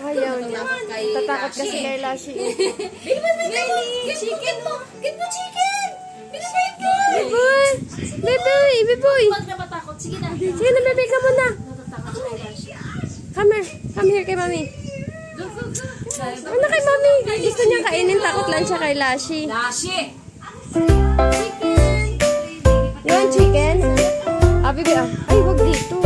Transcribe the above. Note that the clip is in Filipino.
Ayaw niya. Tatakot kasi kay Lashi. Chicken mo! Get mo chicken! Beboy! Beboy! Beboy! Huwag na matakot. Sige na. Sige na, bebe ka muna. Natatakot siya kay Lashi. Come here. Come here kay mami. Go, go, go. Ano kay mami? Gusto niya kainin. Takot lang siya kay Lashi. Lashi! You want chicken? Ah, bebe ah. Ay, wag dito.